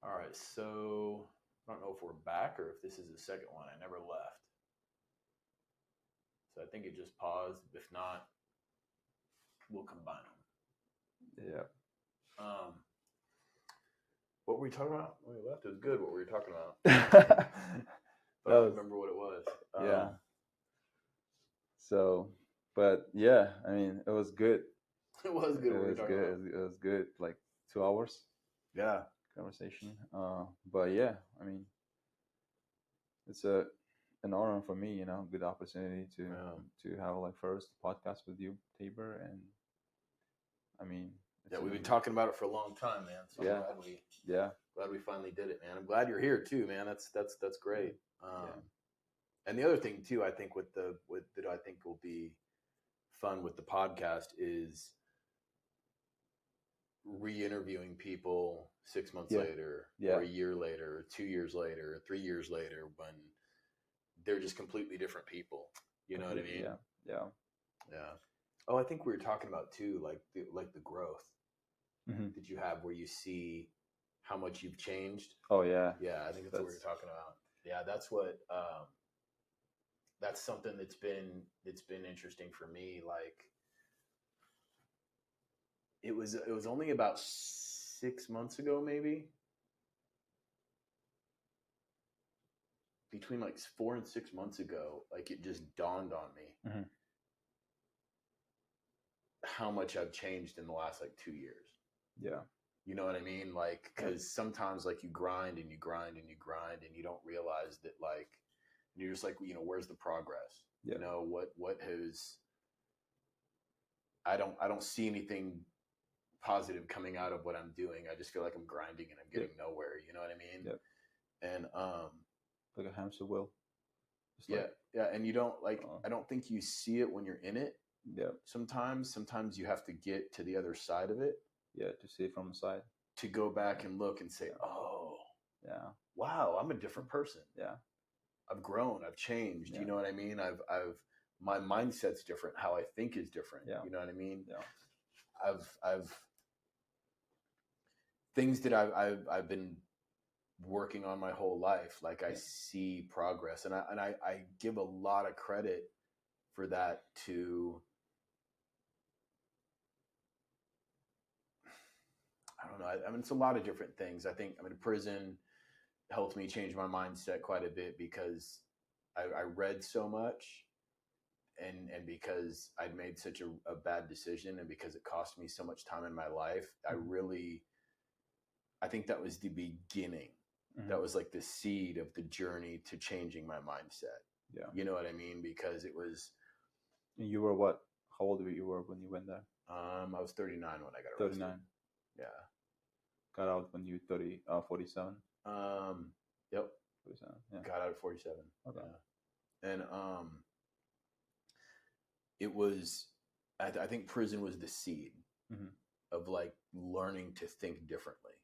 All right, so I don't know if we're back or if this is the second one. I never left. So I think it just paused. If not, we'll combine them. Yeah. What were we talking about when we left? It was good what we were talking about. But I don't remember what it was. Yeah. So, but yeah, I mean, it was good. It was good. It was good. It was good. Like 2 hours. Yeah. Conversation. But yeah, I mean, it's an honor for me, good opportunity to have like first podcast with you, Tabor, and I mean, we've been talking about it for a long time, man. So yeah, I'm glad we finally did it, man. I'm glad you're here too, man. That's great. And the other thing too, I think that I think will be fun with the podcast is re-interviewing people 6 months later, or a year later, or 2 years later, or 3 years later, when they're just completely different people. You know what I mean? Yeah. Oh, I think we were talking about too, like the growth that you have, where you see how much you've changed. Oh yeah. Yeah, I think that's what we were talking about. Yeah, that's what. That's something that's been interesting for me. Like, it was only about 6 months ago, maybe, between like 4 and 6 months ago, like it just dawned on me how much I've changed in the last like 2 years. Yeah. You know what I mean? Like, because sometimes like you grind and you grind and you grind and you don't realize that, like, you're just like, where's the progress? Yeah. What has, I don't see anything positive coming out of what I'm doing. I just feel like I'm grinding and I'm getting nowhere. You know what I mean? Yep. And like a hamster wheel. And you don't I don't think you see it when you're in it. Yeah. Sometimes you have to get to the other side of it. Yeah, to see it from the side. To go back and look and say, oh, yeah, wow, I'm a different person. Yeah. I've grown, I've changed. You know what I mean? I've my mindset's different. How I think is different. Yeah. You know what I mean? Yeah. I've things that I've been working on my whole life. Like, I see progress, and I give a lot of credit for that to, I don't know. I mean, it's a lot of different things. I think, prison helped me change my mindset quite a bit, because I read so much, and because I'd made such a bad decision, and because it cost me so much time in my life. I think that was the beginning. That was like the seed of the journey to changing my mindset. Yeah. You know what I mean? Because it was. You were what? How old were you when you went there? I was 39 when I got arrested. 39. Yeah. Got out when you 47. Yep. 47. Yeah. Got out at 47. Okay. Yeah. And it was. I think prison was the seed of like learning to think differently.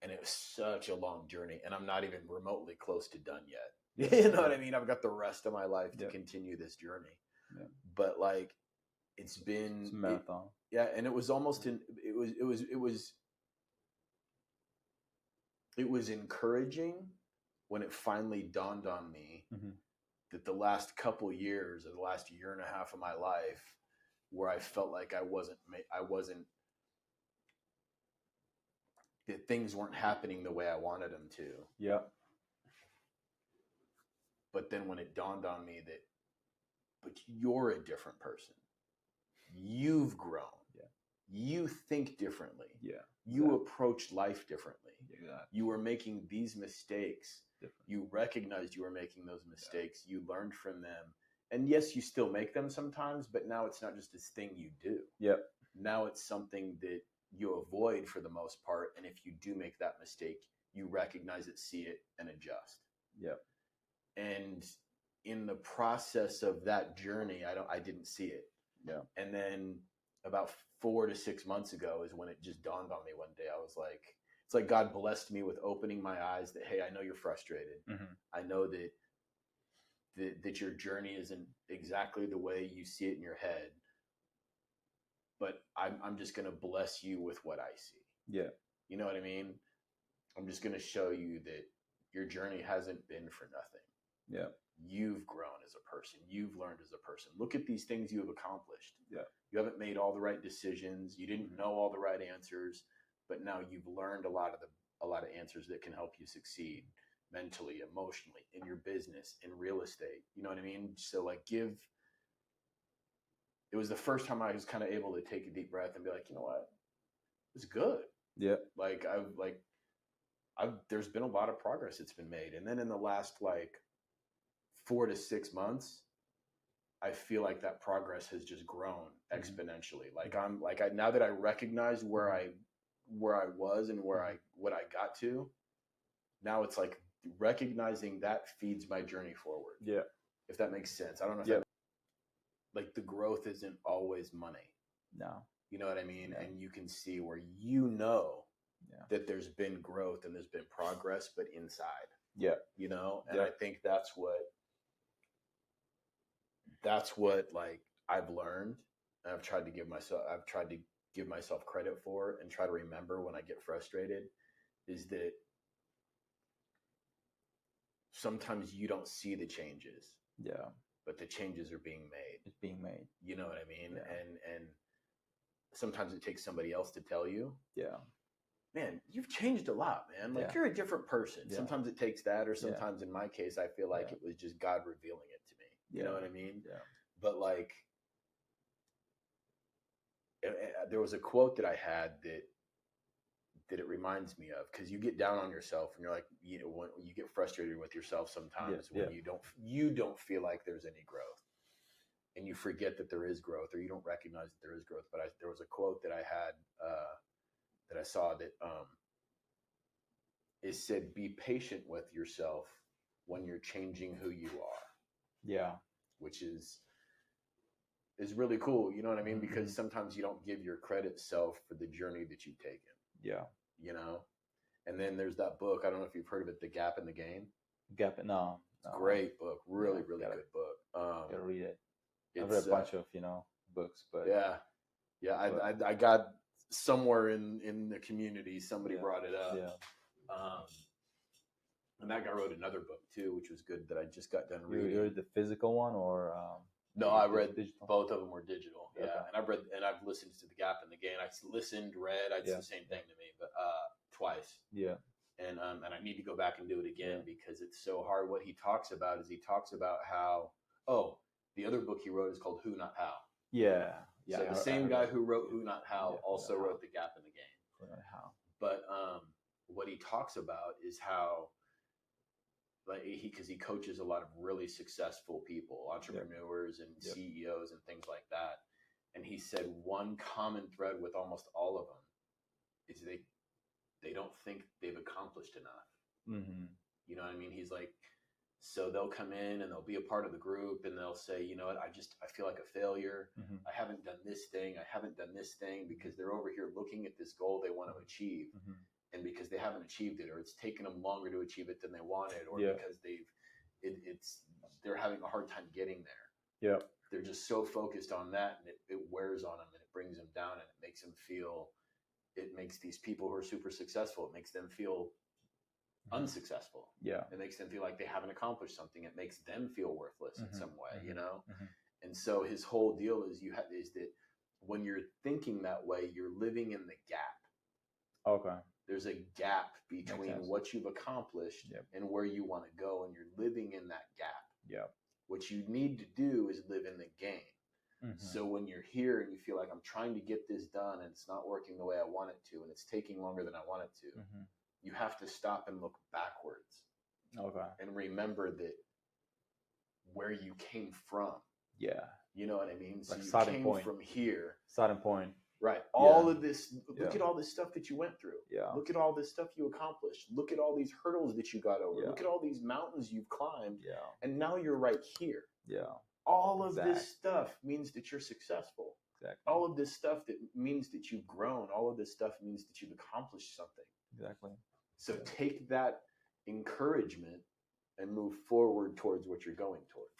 And it was such a long journey, and I'm not even remotely close to done yet. You know what I mean? I've got the rest of my life to continue this journey. Yeah. But like, it's a marathon. And it was almost it was encouraging when it finally dawned on me that the last couple years, or the last year and a half of my life, where I felt like I wasn't that things weren't happening the way I wanted them to. Yeah. But then when it dawned on me that, but you're a different person. You've grown. Yeah. You think differently. Yeah. You approach life differently. Exactly. You were making these mistakes. You recognized you were making those mistakes. Yeah. You learned from them. And yes, you still make them sometimes, but now it's not just this thing you do. Yep. Now it's something that you avoid for the most part. And if you do make that mistake, you recognize it, see it, and adjust. Yep. And in the process of that journey, I didn't see it. Yeah. And then about 4 to 6 months ago is when it just dawned on me one day. I was like, it's like God blessed me with opening my eyes that, hey, I know you're frustrated. I know that your journey isn't exactly the way you see it in your head, but I'm just going to bless you with what I see. Yeah. You know what I mean? I'm just going to show you that your journey hasn't been for nothing. Yeah. You've grown as a person. You've learned as a person. Look at these things you have accomplished. Yeah. You haven't made all the right decisions. You didn't know all the right answers, but now you've learned a lot of answers that can help you succeed mentally, emotionally, in your business, in real estate. You know what I mean? So like it was the first time I was kind of able to take a deep breath and be like, you know what? It's good. Yeah. There's been a lot of progress that's been made. And then in the last like 4 to 6 months, I feel like that progress has just grown exponentially. Now that I recognize where I was and what I got to, now it's like recognizing that feeds my journey forward. Yeah. If that makes sense. I don't know if like the growth isn't always money. No. You know what I mean? Yeah. And you can see where that there's been growth and there's been progress, but inside. Yeah. You know? And I think that's what like I've learned. And I've tried to give myself credit for and try to remember when I get frustrated is that sometimes you don't see the changes. Yeah. But the changes are being made. It's being made. You know what I mean? Yeah. And sometimes it takes somebody else to tell you. Yeah. Man, you've changed a lot, man. Like you're a different person. Yeah. Sometimes it takes that, or sometimes in my case, I feel like it was just God revealing it to me. You know what I mean? Yeah. But like, there was a quote that I had that it reminds me of, because you get down on yourself and you're like, you know, when you get frustrated with yourself sometimes when you don't feel like there's any growth, and you forget that there is growth, or you don't recognize that there is growth. But there was a quote that I had that I saw that it said, "Be patient with yourself when you're changing who you are." Yeah, which is really cool. You know what I mean? Because sometimes you don't give your credit self for the journey that you've taken. Yeah. You know? And then there's that book. I don't know if you've heard of it, The Gap in the Game. No. Great book. Really good book. Gotta read it. I've read a bunch of, books, but I got somewhere in the community, somebody brought it up. Yeah. And that guy wrote another book too, which was good, that I just got done reading. You read the physical one, or no, I read digital? Both of them were digital. Okay. Yeah, and I've listened to The Gap in the Game. I read. It's the same thing to me, but twice. Yeah. And I need to go back and do it again because it's so hard. What he talks about how the other book he wrote is called Who Not How. Yeah. Yeah. So the same guy who wrote Who Not How also wrote The Gap in the Game. Who Not How. But what he talks about is how, like, because he coaches a lot of really successful people, entrepreneurs and CEOs and things like that. And he said one common thread with almost all of them is they don't think they've accomplished enough. Mm-hmm. You know what I mean? He's like, so they'll come in and they'll be a part of the group and they'll say, you know what, I feel like a failure. Mm-hmm. I haven't done this thing. I haven't done this thing, because they're over here looking at this goal they want to achieve. Mm-hmm. And because they haven't achieved it, or it's taken them longer to achieve it than they wanted, or because they're having a hard time getting there. Yeah. They're just so focused on that, and it wears on them, and it brings them down, and it makes these people who are super successful, it makes them feel unsuccessful. Yeah. It makes them feel like they haven't accomplished something. It makes them feel worthless in some way, you know? Mm-hmm. And so his whole deal is that when you're thinking that way, you're living in the gap. Okay. There's a gap between what you've accomplished and where you want to go, and you're living in that gap. Yeah. What you need to do is live in the game. Mm-hmm. So when you're here and you feel like, I'm trying to get this done and it's not working the way I want it to, and it's taking longer than I want it to, you have to stop and look backwards. Okay. And remember that where you came from. Yeah. You know what I mean? So like you came from here. Starting point. Right. All of this, look at all this stuff that you went through. Yeah. Look at all this stuff you accomplished. Look at all these hurdles that you got over. Yeah. Look at all these mountains you've climbed. Yeah. And now you're right here. Yeah. All of this stuff means that you're successful. Exactly. All of this stuff that means that you've grown. All of this stuff means that you've accomplished something. Exactly. So take that encouragement and move forward towards what you're going towards.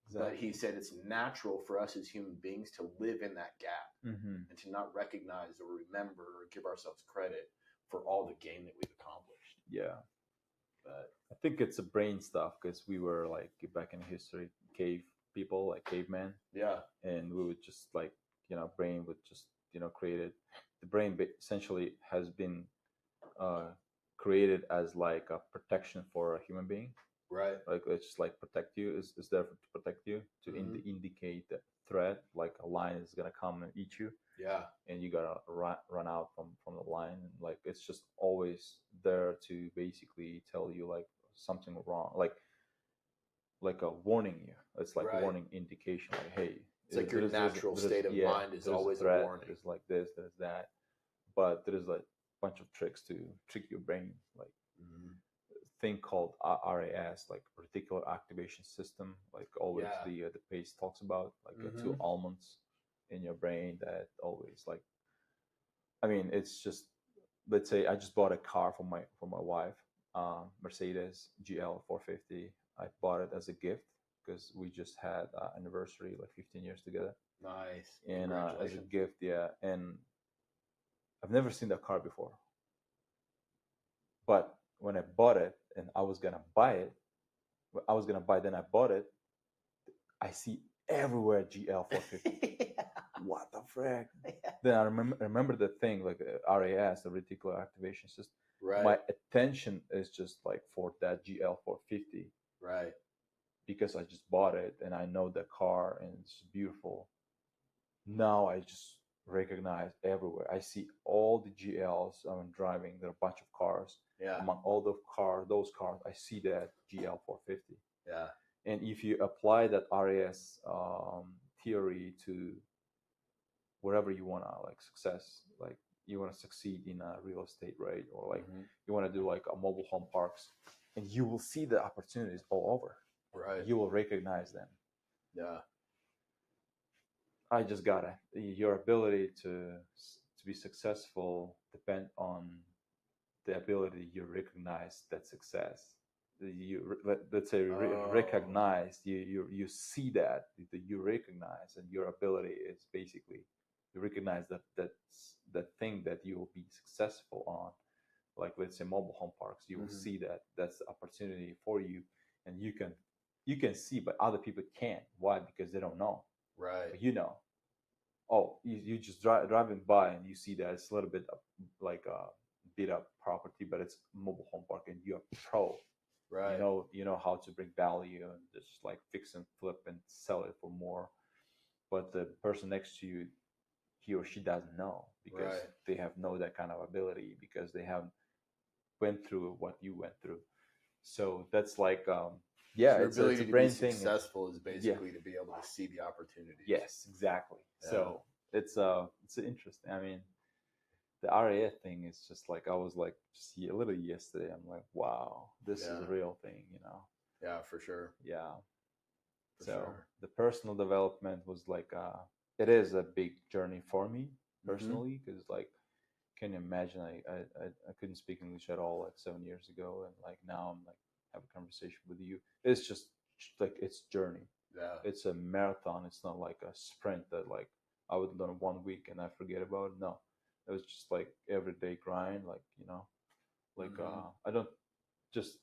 Exactly. But he said it's natural for us as human beings to live in that gap and to not recognize or remember or give ourselves credit for all the gain that we've accomplished. Yeah. But I think it's a brain stuff because we were like back in history, cave people, like cavemen. Yeah. And we would just like, brain would just, created. The brain essentially has been created as like a protection for a human being. Right. Like it's just like protect you, is there to protect you, to indicate that threat, like a lion is gonna come and eat you. Yeah. And you gotta run out from the line. And like it's just always there to basically tell you like something wrong, like a warning you. It's like a warning indication, like hey, it's like your natural state of mind is always a warning. There's like this, there's that, but there's like a bunch of tricks to trick your brain, like thing called RAS, like reticular activation system, like always the PACE talks about, like two almonds in your brain that always like, I mean, it's just, let's say I just bought a car for my wife, Mercedes GL 450. I bought it as a gift because we just had anniversary, like 15 years together. Nice. And as a gift, yeah. And I've never seen that car before. But when I bought it and I was gonna buy it, then I bought it. I see everywhere GL 450. What the frick? Then I remember the thing, like RAS, the reticular activation system. Right. My attention is just like for that GL 450. Right. Because I just bought it and I know the car and it's beautiful. Now I just recognize everywhere. I see all the GLs I'm driving. There are a bunch of cars. Yeah. Among all those cars, I see that GL 450. Yeah. And if you apply that RAS theory to wherever you want to like success, like you want to succeed in a real estate, right? Or like you want to do like a mobile home parks, and you will see the opportunities all over. Right. You will recognize them. Yeah. I just gotta, your ability to be successful depend on the ability you recognize that success. Let's say recognize, you see that you recognize, and your ability is basically you recognize that thing that you will be successful on. Like let's say mobile home parks, you will see that that's the opportunity for you, and you can see, but other people can't. Why? Because they don't know. Right. But you know. Oh, you just driving by and you see that it's a little bit like a beat up property, but it's mobile home park, and you're pro. Right. You know how to bring value and just like fix and flip and sell it for more. But the person next to you, he or she doesn't know, because they have no that kind of ability, because they haven't went through what you went through. So that's like yeah, so it's a brain thing. Successful is basically to be able to see the opportunities. Yes, exactly. Yeah. So it's interesting. I mean, the RAF thing is just like, I was like just a little yesterday. I'm like, wow, this is a real thing, you know? Yeah, for sure. Yeah. The personal development was like it is a big journey for me personally, because like, can you imagine I couldn't speak English at all like 7 years ago, and like now I'm like have a conversation with you. It's just like, it's journey. Yeah. It's a marathon. It's not like a sprint that like I would learn 1 week and I forget about it. No, it was just like everyday grind. Like, you know, like I don't just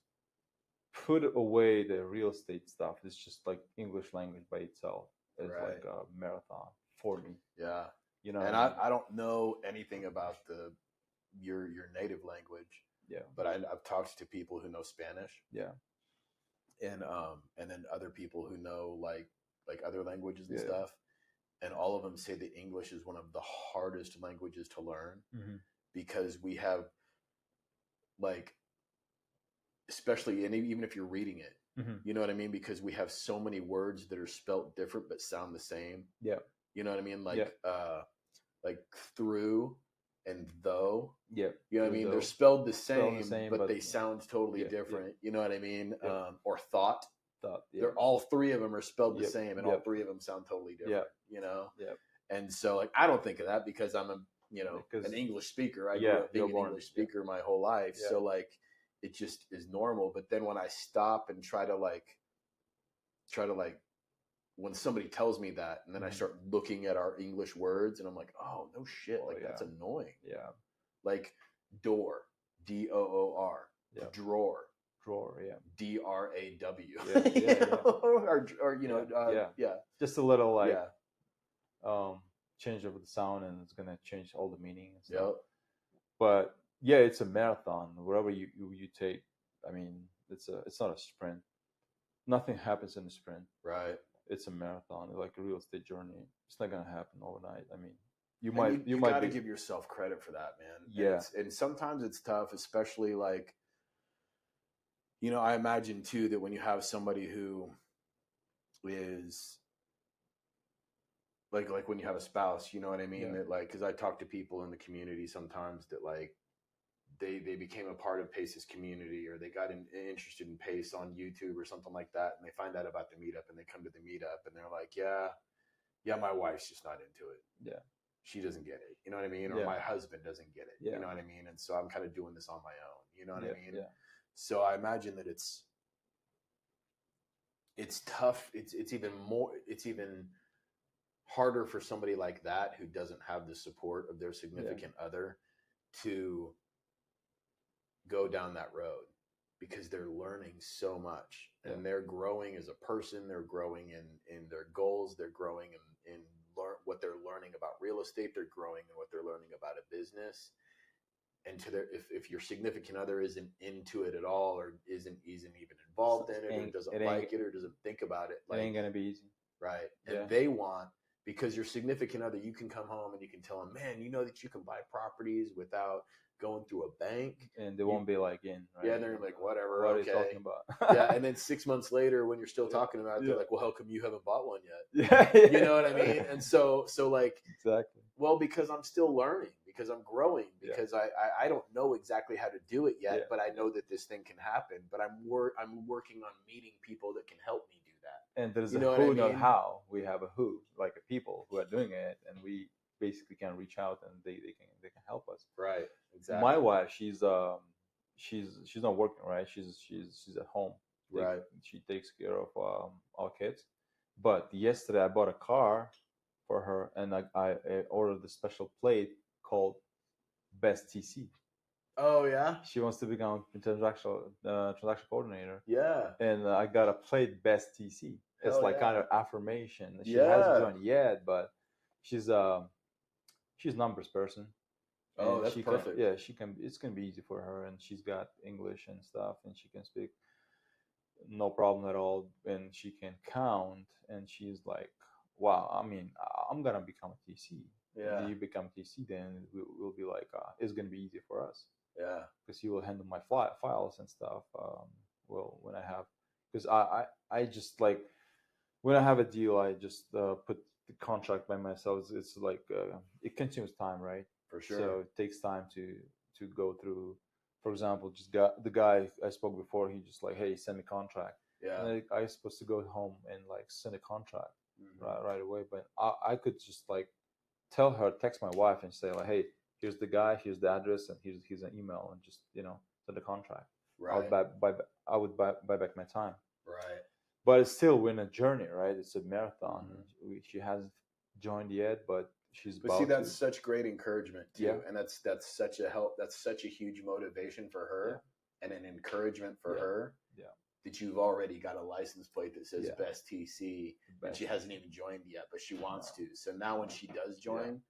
put away the real estate stuff. It's just like English language by itself is like a marathon for me. Yeah. You know, and I don't know anything about your native language. Yeah. But I've talked to people who know Spanish. Yeah. And then other people who know like other languages and stuff. And all of them say that English is one of the hardest languages to learn, because we have like, especially, and even if you're reading it, you know what I mean? Because we have so many words that are spelt different but sound the same. Yeah. You know what I mean? Like through and though. Yeah. You know what I mean? They're spelled the same, but they sound totally different. Yeah. You know what I mean? Yeah. Or thought. They're all three of them are spelled the same, and all three of them sound totally different. You know? Yeah. And so like, I don't think of that because I'm an English speaker. I grew up being an English speaker my whole life. Yeah. So like, it just is normal. But then when I stop and try to like when somebody tells me that, and then I start looking at our English words, and I'm like, oh no shit, that's annoying. Yeah. Like door, DOOR. Drawer. Yeah. DRAW. Yeah. Or you know, yeah. Just a little like change of the sound, and it's gonna change all the meaning and stuff. Yep. But yeah, it's a marathon. Wherever you take, I mean, it's not a sprint. Nothing happens in a sprint. Right. It's a marathon, like a real estate journey. It's not gonna happen overnight. I mean, you got to give yourself credit for that, man. Yeah. And sometimes it's tough, especially like, you know, I imagine too that when you have somebody who is like when you have a spouse, you know what I mean? That like, because I talk to people in the community sometimes that like they became a part of Pace's community, or they got interested in Pace on YouTube or something like that, and they find out about the meetup and they come to the meetup and they're like, yeah, my wife's just not into it. Yeah. She doesn't get it. You know what I mean? Or my husband doesn't get it. Yeah. You know what I mean? And so I'm kind of doing this on my own. You know what I mean? Yeah. So I imagine that it's tough. It's even harder for somebody like that who doesn't have the support of their significant other to go down that road, because they're learning so much and they're growing as a person. They're growing in their goals. They're growing in what they're learning about real estate. They're growing in what they're learning about a business. And if your significant other isn't into it at all, or isn't even involved in it, or doesn't like it, or doesn't think about it, like, it ain't gonna be easy. Right. And they want, because your significant other, you can come home and you can tell them, man, you know that you can buy properties without going through a bank, and they won't be like in. Right? Yeah, and they're like, whatever. What okay. are you talking about? Yeah, and then 6 months later, when you're still talking about it, they're like, well, how come you haven't bought one yet? Yeah. You know what I mean? And so like, exactly. Well, because I'm still learning, because I'm growing, because I don't know exactly how to do it yet, but I know that this thing can happen. But I'm working on meeting people that can help me do that. And there's a who, not how. We have a who, like a people who are doing it, and we basically can reach out and they can help us. Right. Exactly. My wife, she's not working, right? She's at home. Right. She takes care of our kids. But yesterday I bought a car for her, and I ordered the special plate called Best TC. Oh yeah. She wants to become a transaction coordinator. Yeah. And I got a plate Best TC. It's Hell like kind of affirmation. She Yeah. hasn't joined yet, but she's a numbers person. Oh, that's perfect. She can. It's gonna be easy for her, and she's got English and stuff, and she can speak no problem at all, and she can count. And she's like, "Wow, I mean, I'm gonna become a TC. Yeah. When you become TC, then we'll be like, it's gonna be easy for us. Yeah, because you will handle my files and stuff. Well, when I have, because I just like when I have a deal, I just put the contract by myself. It's like it consumes time, right? For sure. So it takes time to go through. For example, just the guy I spoke before, he just like, hey, send me contract. Yeah. And I was supposed to go home and like send a contract right away, but I could just like tell her, text my wife and say like, hey, here's the guy, here's the address, and here's an email, and just send the contract. Right. I would buy back my time. Right. But it's still in a journey, right? It's a marathon. She hasn't joined yet, but she's. But see, that's such great encouragement too, Yeah. And that's such a help. That's such a huge motivation for her, and an encouragement for her. Yeah. That you've already got a license plate that says Best TC, and she TC. hasn't even joined yet, but she wants to. So now when she does join,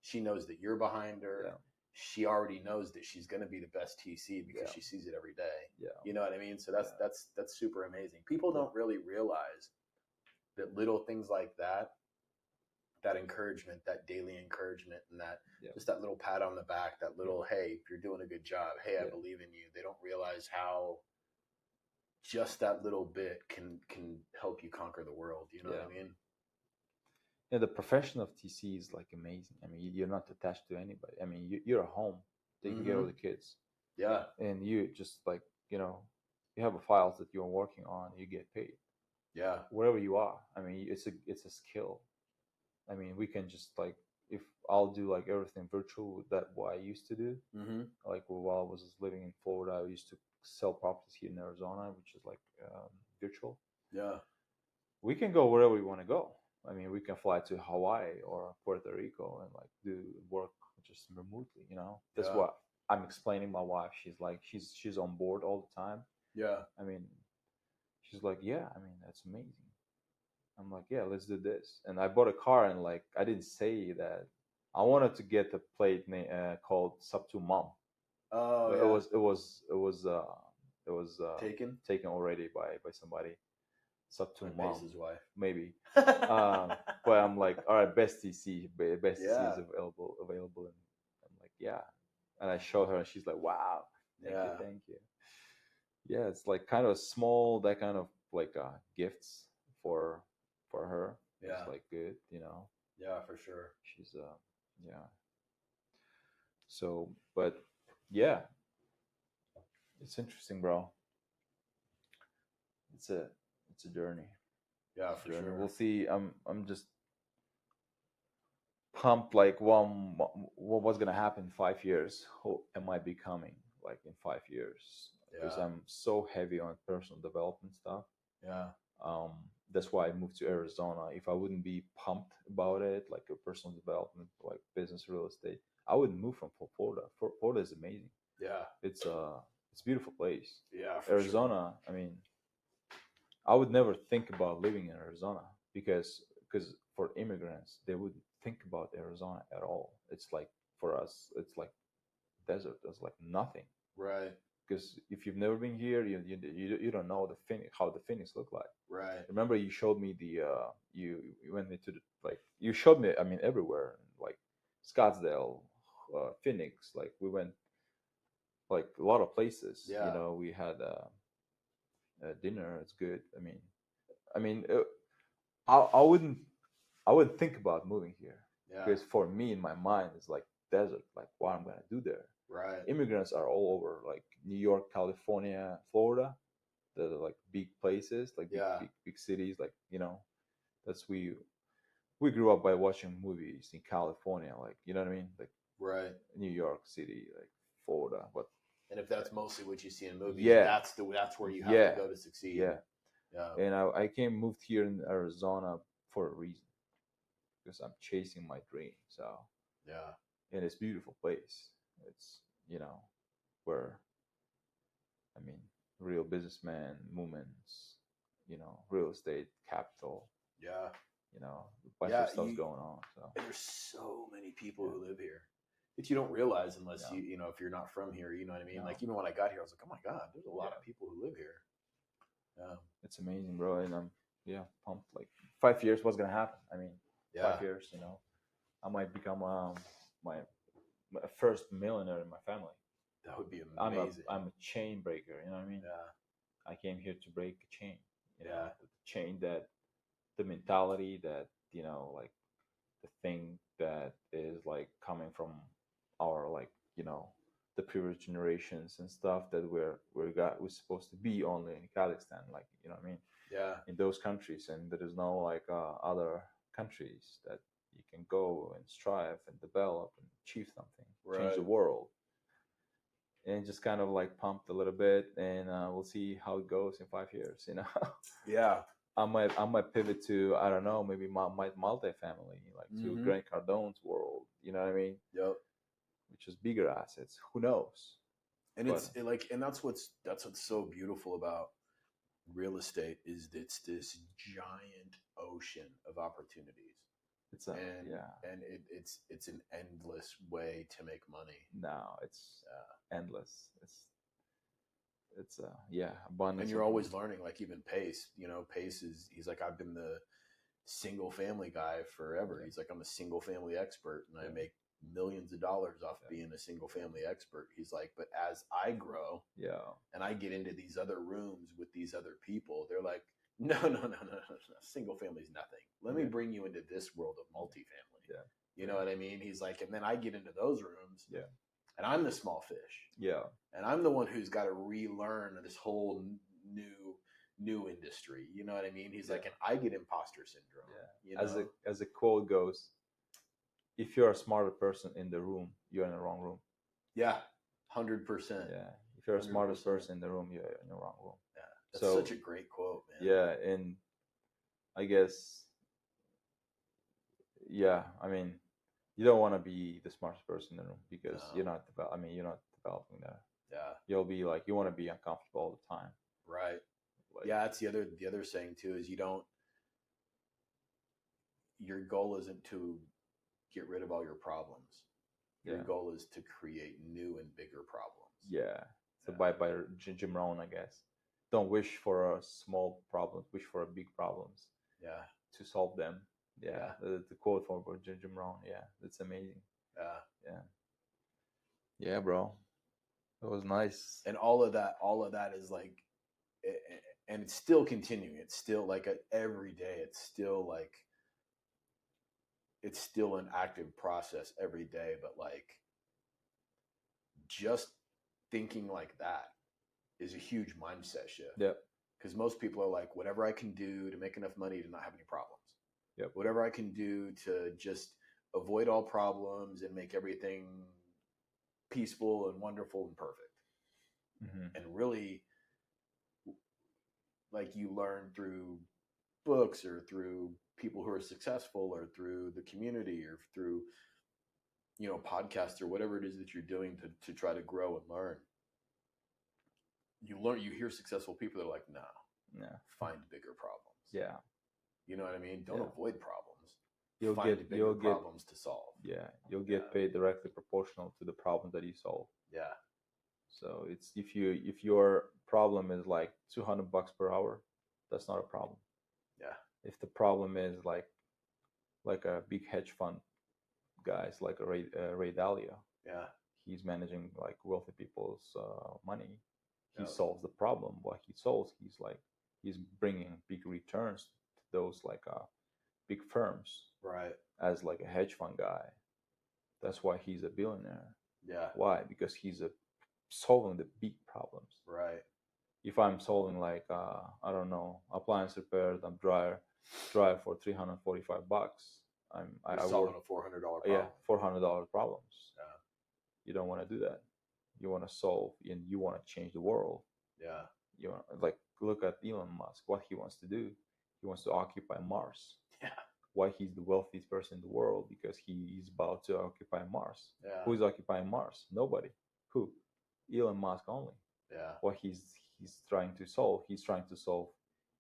she knows that you're behind her. Yeah. She already knows that she's going to be the best TC because she sees it every day. Yeah. You know what I mean? So that's super amazing. People don't really realize that little things like that encouragement, that daily encouragement, and that just that little pat on the back, that little, hey, you're doing a good job. Hey, I believe in you. They don't realize how just that little bit can help you conquer the world. You know what I mean? Yeah, the profession of TC is like amazing. I mean, you're not attached to anybody. I mean, you're at home taking care of the kids. Yeah. And you just like, you have a files that you're working on, you get paid. Yeah. Wherever you are. I mean, it's a skill. I mean, we can just like, if I'll do like everything virtual, that what I used to do. Like while I was living in Florida, I used to sell properties here in Arizona, which is like virtual. Yeah. We can go wherever we want to go. I mean, we can fly to Hawaii or Puerto Rico and like do work just remotely, That's what I'm explaining my wife. She's like, she's on board all the time. Yeah. I mean, she's like, yeah, I mean, that's amazing. I'm like, yeah, let's do this. And I bought a car, and like, I didn't say that I wanted to get the plate called Sub to Mom. Oh, But yeah. It was Taken? taken already by somebody. Sub to Like Mom, Pace's wife. maybe. But I'm like, all right, best TC Yeah. is available, and I'm like, yeah. And I showed her, and she's like, wow, Yeah. thank you. Yeah, it's like kind of small, that kind of like gifts for her. Yeah. It's like good, you know. Yeah, for sure. She's yeah. So, but yeah, it's interesting, bro. It's a journey. Yeah, It's a for journey. sure. We'll see. I'm just pumped. Like, what's gonna happen in 5 years? Who am I becoming? Like in 5 years, because Yeah. I'm so heavy on personal development stuff. Yeah. Um, that's why I moved to Arizona. If I wouldn't be pumped about it, like a personal development, like business, real estate, I wouldn't move from Florida. Florida is amazing. Yeah. It's a beautiful place. Yeah, for Arizona, sure. I mean, I would never think about living in Arizona because for immigrants, they wouldn't think about Arizona at all. It's like, for us, it's like desert. There's like nothing. Right. Because if you've never been here, you don't know how the Phoenix look like. Right. Remember, you showed me the you went me to the, like, you showed me, I mean, everywhere, like Scottsdale, Phoenix, like we went like a lot of places. Yeah. You know, we had dinner. It's good. I mean, I wouldn't think about moving here. Yeah. Because for me, in my mind, it's like desert. Like, what I'm gonna do there? Right. Immigrants are all over, like New York, California, Florida. They're like big places, like big cities. Like, you know, that's we grew up by watching movies in California, like, you know what I mean, like right, New York City, like Florida. But and if that's mostly what you see in movies, yeah, that's where you have to go to succeed. Yeah. Yeah. And I moved here in Arizona for a reason, because I'm chasing my dream. So yeah, and it's a beautiful place. It's, you know, where, I mean, real businessman movements, you know, real estate capital. Yeah. You know, a bunch of stuff's going on. So there's so many people who live here that you don't realize unless you know, if you're not from here, you know what I mean? No. Like, even when I got here, I was like, oh my God, there's a lot of people who live here. Yeah. It's amazing, bro. And I'm pumped. Like 5 years, what's gonna happen? I mean, 5 years, you know, I might become my first millionaire in my family. That would be amazing. I'm a chain breaker, you know what I mean? Yeah. I came here to break a chain. You know, the chain, that the mentality, that, you know, like the thing that is like coming from our, like, you know, the previous generations and stuff, that we're supposed to be only in Kazakhstan, like, you know what I mean? Yeah. In those countries, and there is no like other countries that you can go and strive and develop and achieve something, change the world. And just kind of like pumped a little bit, and we'll see how it goes in 5 years, you know. Yeah. I might pivot to, I don't know, maybe my multi-family, like to Grant Cardone's world, you know what I mean? Yep. Which is bigger assets. Who knows? And and that's what's so beautiful about real estate, is that it's this giant ocean of opportunities. It's an endless way to make money. No, it's endless. It's abundance. And you're always learning. Like, even Pace, you know, he's like, I've been the single family guy forever. Yeah. He's like, I'm a single family expert, and I make millions of dollars off being a single family expert. He's like, but as I grow, and I get into these other rooms with these other people, they're like, no. Single family is nothing. Let me bring you into this world of multifamily. Yeah. You know what I mean? He's like, and then I get into those rooms. Yeah. And I'm the small fish. Yeah. And I'm the one who's got to relearn this whole new industry. You know what I mean? He's like, and I get imposter syndrome. Yeah. You know? As a quote goes, if you're a smarter person in the room, you're in the wrong room. Yeah. 100%. Yeah. If you're a smartest person in the room, you're in the wrong room. Yeah. That's such a great quote, man. Yeah. And I guess, I mean, you don't want to be the smartest person in the room, because you're not developing there. Yeah. You'll be like, you want to be uncomfortable all the time. Right. Like, yeah, that's the other saying too, is your goal isn't to get rid of all your problems. Your goal is to create new and bigger problems. Yeah. So by Jim Rohn, I guess. Don't wish for a small problems, wish for a big problems. Yeah. To solve them. Yeah. The quote from Jim Rohn. Yeah. That's amazing. Yeah. Yeah. Yeah, bro. It was nice. And all of that is like, and it's still continuing. It's still like every day. It's still an active process every day. But like, just thinking like that is a huge mindset shift. Yeah. Because most people are like, whatever I can do to make enough money to not have any problems. Yep. Whatever I can do to just avoid all problems and make everything peaceful and wonderful and perfect. Mm-hmm. And really, like, you learn through books or through people who are successful or through the community or through, podcasts or whatever it is that you're doing to try to grow and learn. You hear successful people that are like, nah, find bigger problems. Yeah. You know what I mean? Don't avoid problems. You'll find bigger problems to solve. Yeah. You'll get paid directly proportional to the problem that you solve. Yeah. So it's if your problem is like $200 per hour, that's not a problem. Yeah. If the problem is like a big hedge fund guys like Ray Dalio. Yeah. He's managing like wealthy people's money. He solves the problem. What he solves, he's bringing big returns to those like big firms. Right. As like a hedge fund guy. That's why he's a billionaire. Yeah. Why? Because he's solving the big problems. Right. If I'm solving like I don't know, appliance repair, I'm dryer for $345. I'm solving a $400 problem. Yeah, $400 problems. Yeah. You don't want to do that. You want to solve and you want to change the world. Yeah. You want, like, look at Elon Musk. What he wants to do, he wants to occupy Mars. Yeah. Why he's the wealthiest person in the world? Because he is about to occupy Mars. Yeah. Who is occupying Mars? Nobody. Who? Elon Musk only. Yeah. What he's trying to solve, he's trying to solve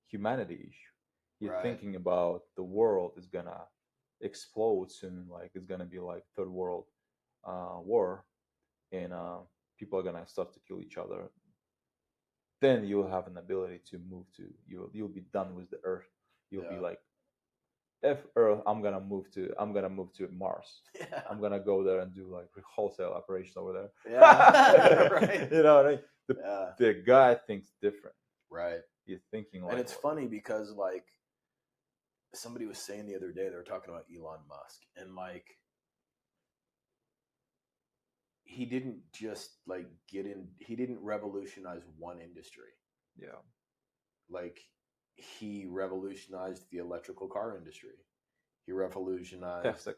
humanity issue. He's thinking about the world is gonna explode soon, like it's gonna be like third world war, and people are gonna start to kill each other. Then you'll have an ability to move to you'll be done with the Earth. You'll be like, F Earth, I'm gonna move to Mars. Yeah. I'm gonna go there and do like wholesale operations over there. Yeah. Right. You know what I mean? The guy thinks different. Right. He's thinking like, and it's funny because like somebody was saying the other day, they were talking about Elon Musk, and like he didn't just like he didn't revolutionize one industry. Yeah. Like he revolutionized the electrical car industry. He revolutionized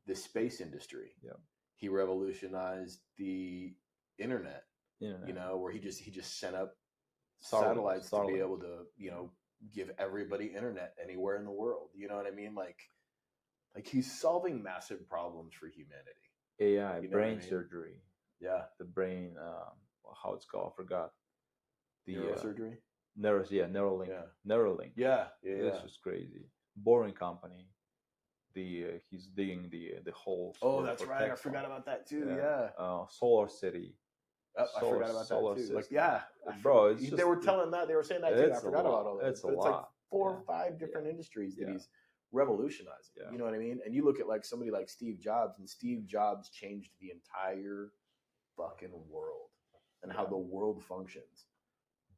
the space industry. Yeah. He revolutionized the internet. Where he just sent up satellites to be able to, give everybody internet anywhere in the world. You know what I mean? Like he's solving massive problems for humanity. AI, brain surgery. Yeah. The brain, how it's called, I forgot. The neurosurgery? Neuralink. Yeah. Neuralink. Yeah. This was crazy. Boring Company. He's digging the holes. Oh, that's right. I forgot about that too. Yeah. Solar City. I forgot about that too. System. Like, yeah, bro. It's just, they were telling that. They were saying that too. I forgot about all that. It's like 4 or 5 different industries that he's revolutionizing. Yeah. You know what I mean? And you look at like somebody like Steve Jobs, and Steve Jobs changed the entire fucking world and how the world functions.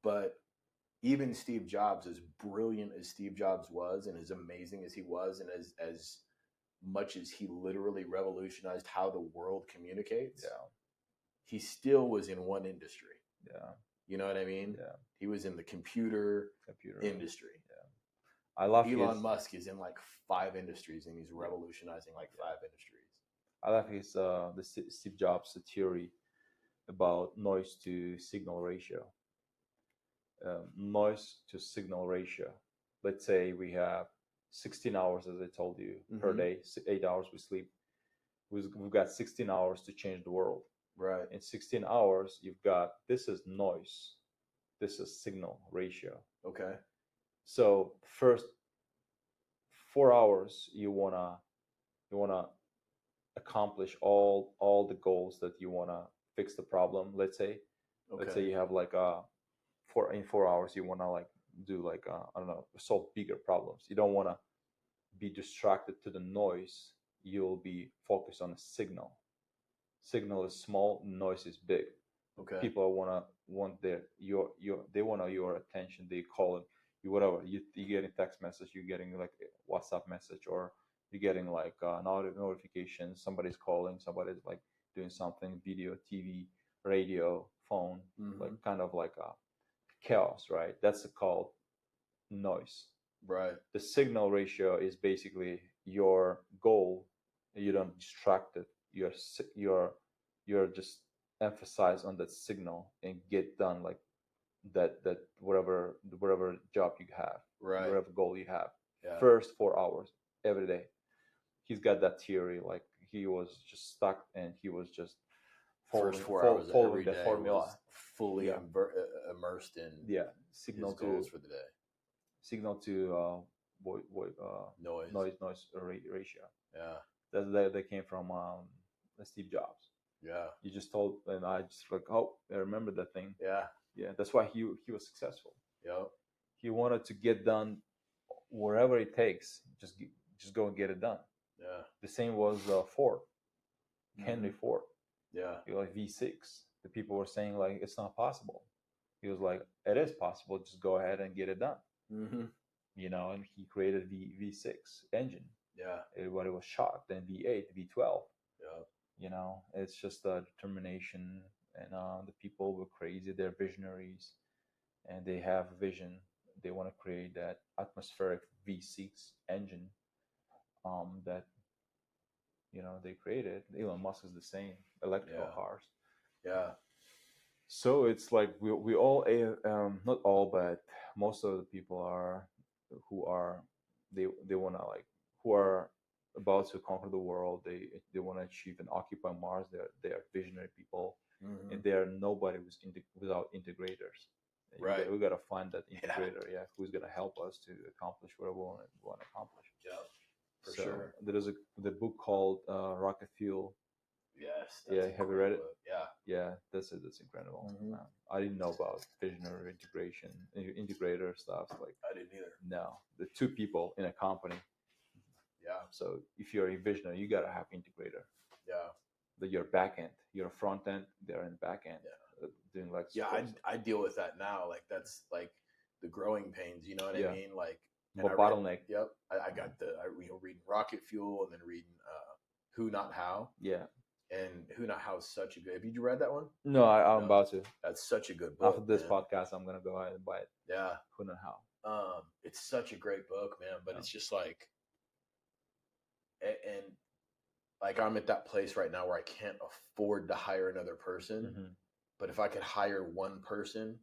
But even Steve Jobs, as brilliant as Steve Jobs was, and as amazing as he was, and as much as he literally revolutionized how the world communicates, he still was in one industry. Yeah. You know what I mean? Yeah. He was in the computer industry. Yeah. I love Elon Musk is in like 5 industries, and he's revolutionizing like 5 industries. I love his the Steve Jobs theory about noise to signal ratio. Noise to signal ratio. Let's say we have 16 hours, as I told you, per day. 8 hours we sleep. We've got 16 hours to change the world. Right. In 16 hours, you've got, this is noise, this is signal ratio. Okay. So first 4 hours, you wanna accomplish all the goals that you wanna fix the problem. Let's say, you have like in 4 hours you wanna like do like I don't know, solve bigger problems. You don't wanna be distracted to the noise. You'll be focused on a signal. Signal is small, noise is big. Okay. People want they want your attention. They call it you, whatever, you getting text message, you're getting like a WhatsApp message, or you're getting like notifications, somebody's calling, somebody's like doing something, video, TV, radio, phone, like kind of like a chaos, right? That's called noise. Right. The signal ratio is basically your goal. You don't distract it. You're just emphasize on that signal and get done like that whatever job you have, right, whatever goal you have. Yeah. First 4 hours every day. He's got that theory, like he was just stuck and he was just following every day formula, was fully immersed in signal his goals for the day. Signal to noise ratio. Yeah, that came from Steve Jobs. Yeah, You just told, and I just like, oh, I remember that thing. Yeah, that's why he was successful. Yep. He wanted to get done wherever it takes. Just go and get it done. Yeah. The same was Ford, Henry Ford. Yeah. He was like V6. The people were saying like it's not possible. He was like, it is possible. Just go ahead and get it done. And he created V6 engine. Yeah. Everybody was shocked. Then V8, V12. Yeah. It's just determination, and the people were crazy. They're visionaries, and they have vision. They want to create that atmospheric V6 engine that they created. Elon Musk is the same. Electrical cars. Yeah. So it's like we all, not all, but most of the people who want to like, who are about to conquer the world. They want to achieve and occupy Mars. They are visionary people, and they are nobody without integrators. Right. We got to find that integrator. Who's gonna help us to accomplish whatever we want to accomplish. Yeah, for sure. There is the book called Rocket Fuel. Yes. Have you read it? Yeah. That's incredible. I didn't know about visionary integration, integrator stuff. Like, I didn't either. No, the two people in a company. Yeah. So if you're a visionary, you gotta have integrator. Yeah. That your back end, your front end, they're in back end. Yeah. Doing like. I deal with that now. Like that's like the growing pains. You know what I mean? Like. Bottleneck. Yep. I got reading Rocket Fuel and then reading Who Not How. Yeah. And Who Not How is such a good. Have you read that one? No, I'm about to. That's such a good book. After this podcast, I'm gonna go ahead and buy it. Yeah. Who Not How. It's such a great book, man. But it's just like, and like I'm at that place right now where I can't afford to hire another person. But if I could hire one person,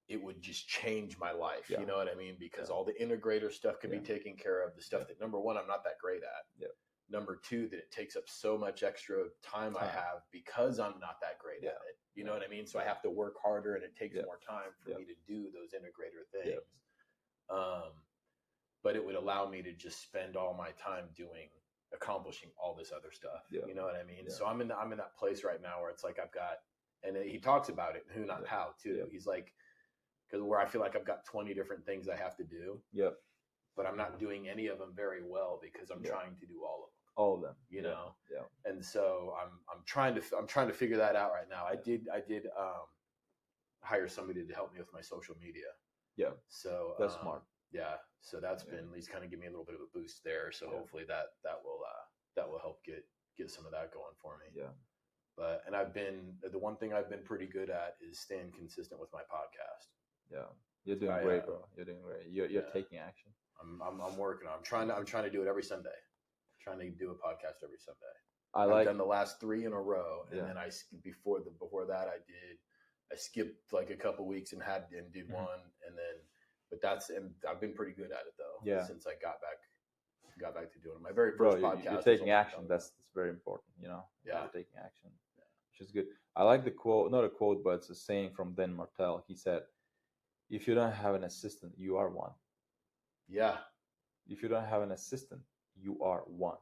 it would just change my life. You know what I mean? Because all the integrator stuff could be taken care of. The stuff that, number one, I'm not that great at. Number two, that it takes up so much extra time I have because I'm not that great at it. You know what I mean? So I have to work harder, and it takes more time for me to do those integrator things. But it would allow me to just spend all my time accomplishing all this other stuff. You know what I mean? So I'm in that place right now where it's like I've got, and he talks about it, Who Not How too. He's like, because where I feel like I've got 20 different things I have to do. But I'm not doing any of them very well because I'm trying to do all of them. All of them. You know? And so I'm trying to figure that out right now. I did hire somebody to help me with my social media. So that's smart. So that's been at least kind of give me a little bit of a boost there. So hopefully that will help get some of that going for me. But the one thing I've been pretty good at is staying consistent with my podcast. You're doing great, bro. You're doing great. You're taking action. I'm working on. I'm trying to do it every Sunday. Trying to do a podcast every Sunday. I've done the last 3 in a row, and then before that I skipped like a couple weeks and did one, and then I've been pretty good at it though. Since I got back to doing it. My very first podcast. You're taking action. That's very important. You're taking action. which is good. I like the quote, not a quote, but it's a saying from Dan Martell. He said, "If you don't have an assistant, you are one. Yeah. If you don't have an assistant, you are one.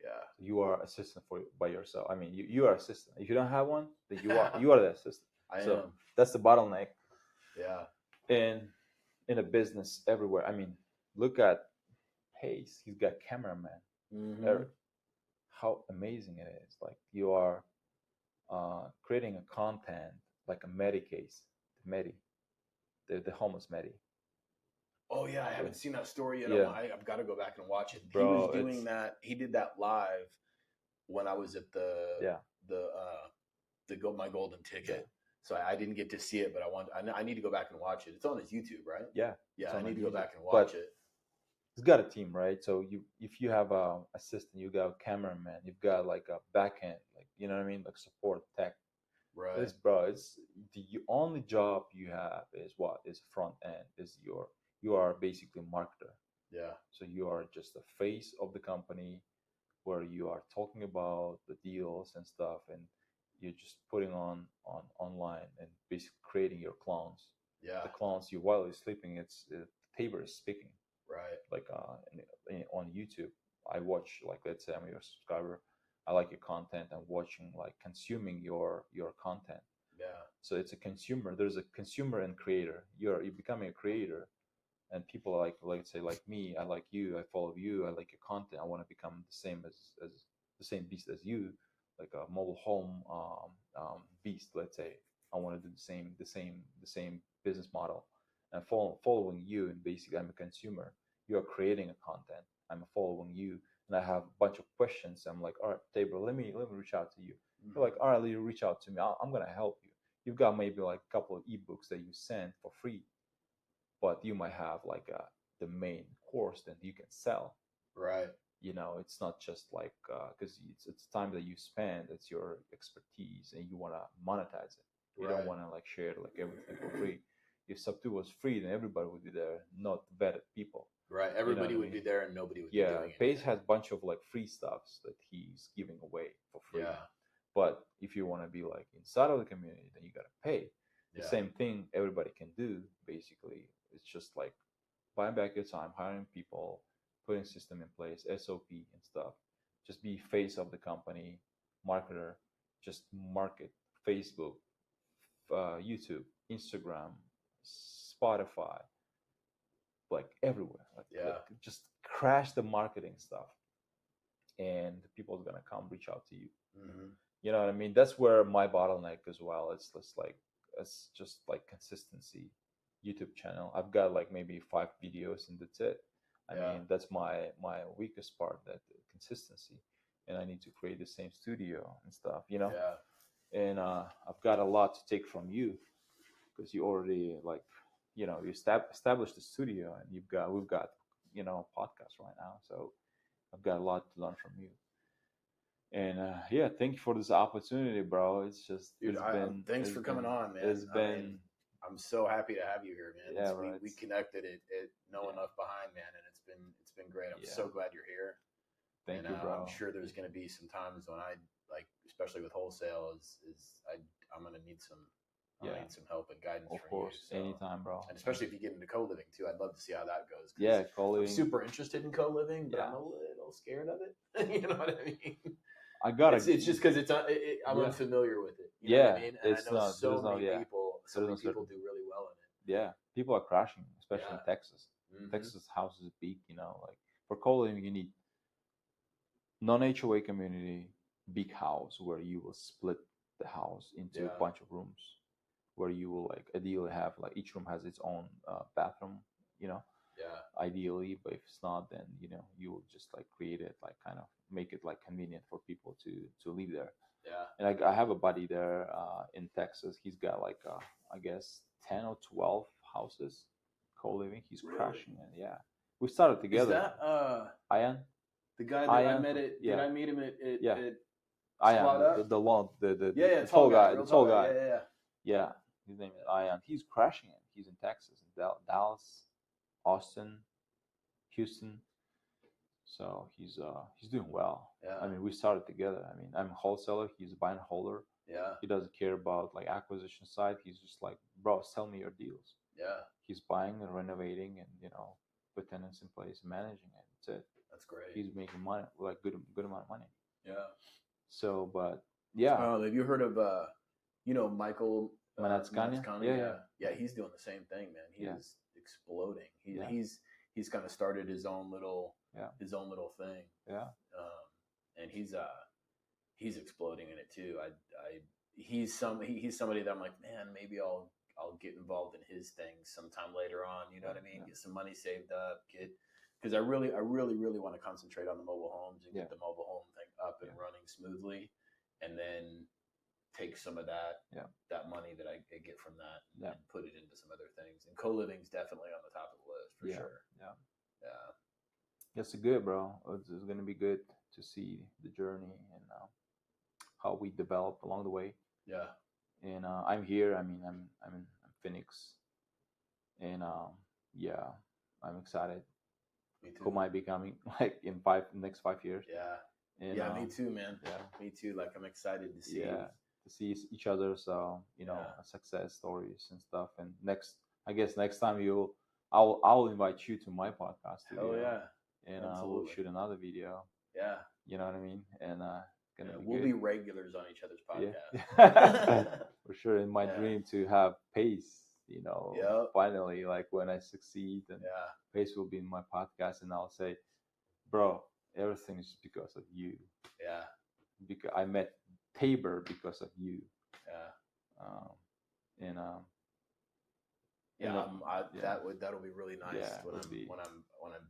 Yeah. You are assistant by yourself. I mean, you are assistant. If you don't have one, then you are the assistant. I am. That's the bottleneck. Yeah. And in a business everywhere. I mean, look at Pace. He's got cameraman. Eric. How amazing it is! Like you are creating a content like a Medi case, the homeless Medi. Oh yeah, I haven't seen that story yet. Yeah. I've got to go back and watch it. Bro, he was doing that. He did that live when I was at the my golden ticket. Yeah. So I didn't get to see it, but I need to go back and watch it. It's on his YouTube, right? Yeah. Yeah, I need to go back and watch it. He's got a team, right? So if you have a assistant, you got a cameraman, you've got like a back end, like you know what I mean, like support tech. Right. It's the only job you have is what is front end. You are basically a marketer. Yeah. So you are just the face of the company, where you are talking about the deals and stuff, and you're just putting on online and basically creating your clones. Yeah. The clones you while you're sleeping, it's Tabor is speaking. Right. Like on YouTube, I watch, like, let's say I'm your subscriber, I like your content, I'm watching, like, consuming your content. Yeah. So it's a consumer. There's a consumer and creator. You're becoming a creator, and people are like, let's say, like me, I like you, I follow you, I like your content, I want to become the same as the same beast as you, like a mobile home beast. Let's say I want to do the same business model, and following you, and basically I'm a consumer. You're creating a content. I'm following you, and I have a bunch of questions. I'm like, all right, Tabor, let me reach out to you. You're like, all right, you reach out to me. I'm gonna help you. You've got maybe like a couple of ebooks that you send for free, but you might have like the main course that you can sell. Right. You know, it's not just like because it's time that you spend. It's your expertise, and you want to monetize it. You don't want to like share like everything for free. If Sub2 was free, then everybody would be there, not vetted people. Right. Everybody would be there, and nobody would be doing it. Pace has a bunch of like free stuffs that he's giving away for free. Yeah. But if you want to be like inside of the community, then you gotta pay. The same thing everybody can do, basically. It's just like buying back your time, hiring people, putting system in place, SOP and stuff. Just be face of the company, marketer. Just market Facebook, YouTube, Instagram, Spotify, like everywhere. Like just crash the marketing stuff, and people are gonna come reach out to you. Mm-hmm. You know what I mean? That's where my bottleneck as well. It's just like consistency. YouTube channel. I've got like maybe 5 videos, and that's it. I mean, that's my weakest part, that consistency. And I need to create the same studio and stuff, you know. Yeah. And I've got a lot to take from you, because you already, like, you know, you established the studio, and we've got you know, podcast right now. So I've got a lot to learn from you. And thank you for this opportunity, bro. It's just, dude, thanks for coming on, man. I'm so happy to have you here, man. Yeah, we connected at No Enough Behind, man, and it's been great. I'm so glad you're here. Thank you, bro. I'm sure there's going to be some times when I, like, especially with wholesale, I'm going to need some help and guidance from you. Of course, anytime, bro. And especially if you get into co-living too, I'd love to see how that goes. Yeah, co-living. I'm super interested in co-living, but I'm a little scared of it. You know what I mean? It's just because I'm unfamiliar with it. You know what I mean? And I know so many people do really well in it. Yeah, people are crashing, especially in Texas. Mm-hmm. Texas houses are big, you know. Like for co-living, you need non-HOA community, big house where you will split the house into a bunch of rooms, where you will like ideally have like each room has its own bathroom, you know. Yeah. Ideally, but if it's not, then you know you will just like create it, like kind of make it like convenient for people to live there. Yeah. And I have a buddy there in Texas. He's got like I guess 10 or 12 houses co-living. He's crashing it. Yeah. We started together. Is that Ian? The guy that I met at? Did I meet him at Ian, the tall guy. The tall guy. Yeah. His name is Ian. He's crashing it. He's in Texas, in Dallas, Austin, Houston. So he's doing well. Yeah. I mean, we started together. I mean, I'm a wholesaler. He's a buy and holder. Yeah. He doesn't care about like acquisition side. He's just like, bro, sell me your deals. Yeah. He's buying and renovating and, put tenants in place and managing it. That's it. That's great. He's making money, like good amount of money. Yeah. So, but yeah. Have you heard of Michael Manatzkania? Yeah, he's doing the same thing, man. He is exploding. He's kind of started his own little thing. Yeah. And he's exploding in it too. He's somebody that I'm like, man, maybe I'll get involved in his things sometime later on. You know what I mean? Get some money saved up, because I really want to concentrate on the mobile homes and get the mobile home thing up and running smoothly, and then take some of that money that I get from that and put it into some other things. And co-living's definitely on the top of the list for sure. Yeah. Yeah. That's good, bro. It's going to be good to see the journey and how we develop along the way. Yeah. And I'm here. I mean, I'm in Phoenix, and I'm excited. Me too. Who might be coming like in next 5 years? Yeah. And, me too, man. Yeah, me too. Like, I'm excited to see. Yeah, to see each other's success stories and stuff. And next time I'll invite you to my podcast. Oh yeah. And we'll shoot another video. Yeah. You know what I mean? And we'll be regulars on each other's podcast. Yeah. For sure. In my dream to have Pace, finally, like when I succeed, and Pace will be in my podcast, and I'll say, bro, everything is because of you. Yeah. Because I met Tabor because of you. Yeah. That'll be really nice when I'm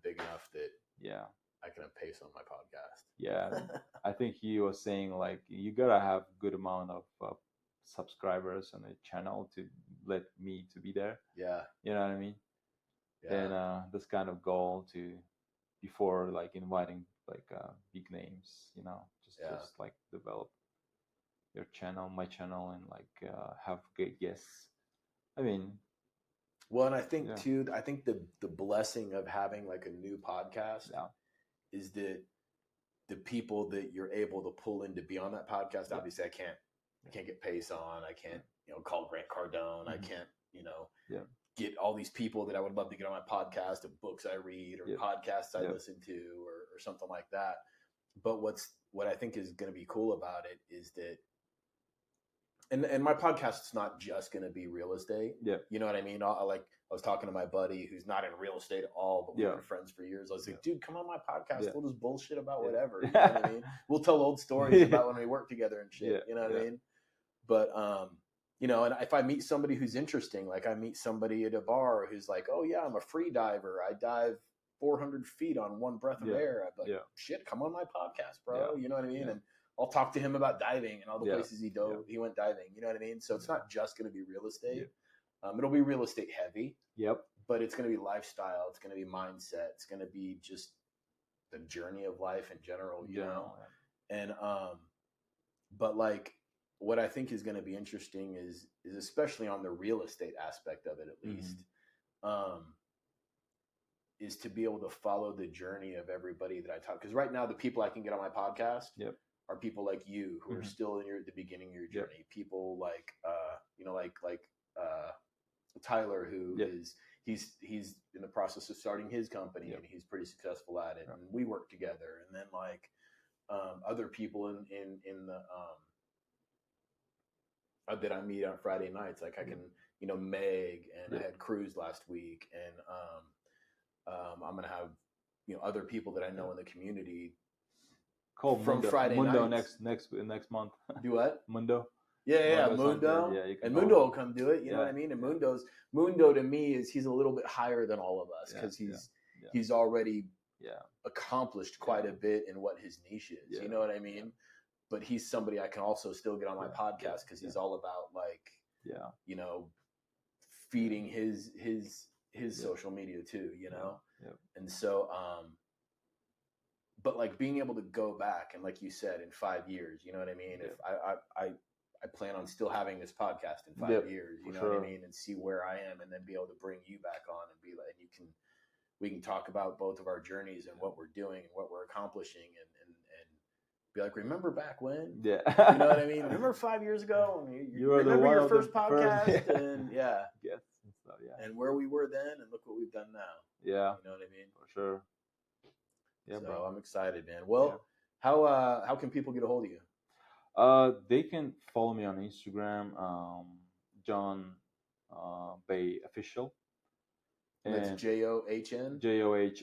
big enough that I can have Pace on my podcast. Yeah. I think he was saying like you gotta have good amount of subscribers on the channel to let me to be there. Yeah. You know what I mean? Yeah. And this kind of goal to before like inviting like big names, just like develop your channel, my channel, and like have great guests. I mean, well, and I think too, I think the blessing of having like a new podcast is that the people that you're able to pull in to be on that podcast. Obviously, I can't get Pace on. I can't call Grant Cardone. I can't get all these people that I would love to get on my podcast of books I read or podcasts I listen to or something like that. But what I think is going to be cool about it is that, and my podcast is not just going to be real estate. Yeah. You know what I mean? I was talking to my buddy who's not in real estate at all, but we've been friends for years. I was like, dude, come on my podcast. We'll just bullshit about whatever. You know what I mean? We'll tell old stories about when we worked together and shit. You know what I mean? But, and if I meet somebody who's interesting, like I meet somebody at a bar who's like, oh yeah, I'm a free diver. I dive 400 feet on one breath of air. I'm like, shit, come on my podcast, bro. You know what I mean? And I'll talk to him about diving and all the places he went diving. You know what I mean? So it's not just going to be real estate. It'll be real estate heavy. Yep. But it's going to be lifestyle. It's going to be mindset. It's going to be just the journey of life in general, you know? And, but like, what I think is going to be interesting is especially on the real estate aspect of it, at least, is to be able to follow the journey of everybody that I talk. Because right now, the people I can get on my podcast are people like you who are still at the beginning of your journey. People like, Tyler, who is he's in the process of starting his company and he's pretty successful at it, and we work together. And then like other people in the that I meet on Friday nights, like I can, Meg, and I had Cruz last week, and I'm gonna have other people that I know in the community. Cool. From Mundo, Friday Mundo nights. next month. Do what? Mundo. Yeah, Mundo. And Mundo will come do it. You know what I mean? And Mundo to me he's a little bit higher than all of us because he's already accomplished quite a bit in what his niche is. You know what I mean? Yeah. But he's somebody I can also still get on my podcast because he's all about like, feeding his social media too, And so, but like being able to go back and like you said, in 5 years, you know what I mean? If I plan on still having this podcast in 5 years, you know what I mean? And see where I am and then be able to bring you back on and be like, and we can talk about both of our journeys and what we're doing and what we're accomplishing and be like, remember back when? Yeah. You know what I mean? Remember 5 years ago? You were remember your first the podcast? first, And yeah. Yes. And stuff, yeah. And where we were then, and look what we've done now. Yeah. You know what I mean? For sure. Yeah, so bro. I'm excited, man. Well, how can people get a hold of you? They can follow me on Instagram, John Bay Official. And that's JOHN? JOHN.